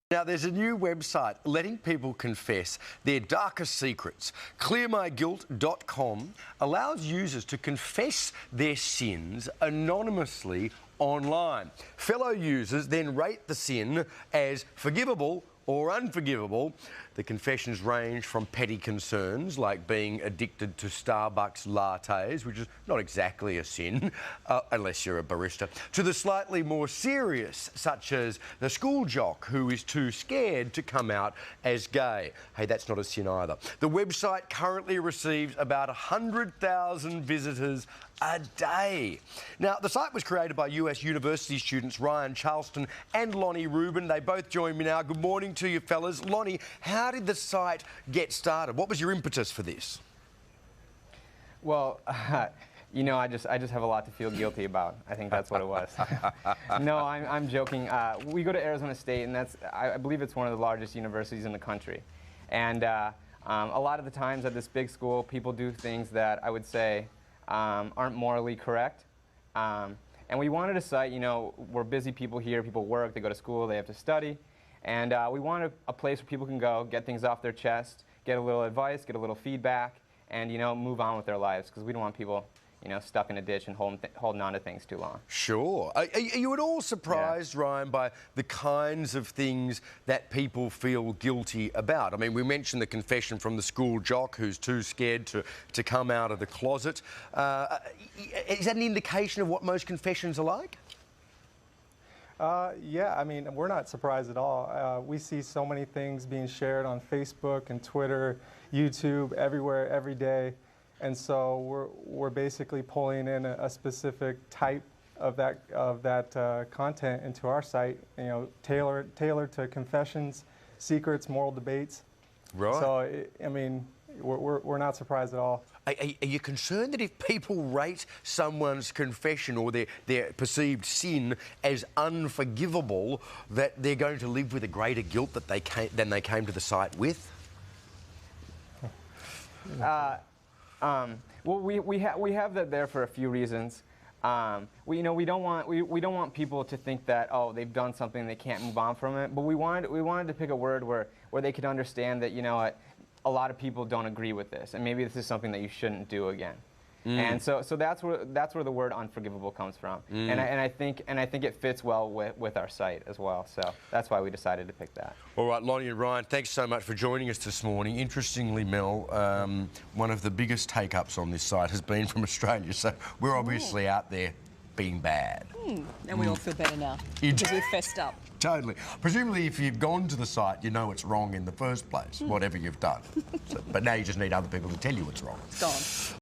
Now, there's a new website letting people confess their darkest secrets. ClearMyGuilt.com allows users to confess their sins anonymously online. Fellow users then rate the sin as forgivable or unforgivable. The confessions range from petty concerns like being addicted to Starbucks lattes, which is not exactly a sin, unless you're a barista, to the slightly more serious, such as the school jock who is too scared to come out as gay. Hey, that's not a sin either. The website currently receives about 100,000 visitors a day. Now, the site was created by US university students Ryan Charleston and Lonny Rubin. They both join me now. Good morning to you, fellas. Lonny, how did the site get started? What was your impetus for this? Well, you know, I just have a lot to feel guilty about. I think that's what it was. No, I'm joking. We go to Arizona State, and I believe it's one of the largest universities in the country. And a lot of the times at this big school, people do things that I would say aren't morally correct. And we wanted a site, you know, we're busy people here, people work, they go to school, they have to study. And we wanted a place where people can go, get things off their chest, get a little advice, get a little feedback, and, you know, move on with their lives, because we don't want people, you know, stuck in a ditch and holding on to things too long. Sure. Are you at all surprised, Ryan, by the kinds of things that people feel guilty about? I mean, we mentioned the confession from the school jock who's too scared to come out of the closet. Is that an indication of what most confessions are like? Yeah, I mean, we're not surprised at all. We see so many things being shared on Facebook and Twitter, YouTube, everywhere, every day. And so we're basically pulling in a specific type of that content into our site, you know, tailored to confessions, secrets, moral debates. Right. So, I mean, we're not surprised at all. Are you concerned that if people rate someone's confession or their perceived sin as unforgivable, that they're going to live with a greater guilt than they came to the site with? Well, we have that there for a few reasons. We don't want people to think that, oh, they've done something, they can't move on from it. But we wanted to pick a word where they could understand that, you know what, a lot of people don't agree with this, and maybe this is something that you shouldn't do again. And so that's where the word unforgivable comes from. And I think it fits well with our site as well. So that's why we decided to pick that. All right, Lonny and Ryan, thanks so much for joining us this morning. Interestingly, Mel, one of the biggest take-ups on this site has been from Australia, so we're obviously out there being bad. And we all feel better now because we've fessed up. Totally. Presumably, if you've gone to the site, you know it's wrong in the first place, whatever you've done. But now you just need other people to tell you it's wrong. It's gone.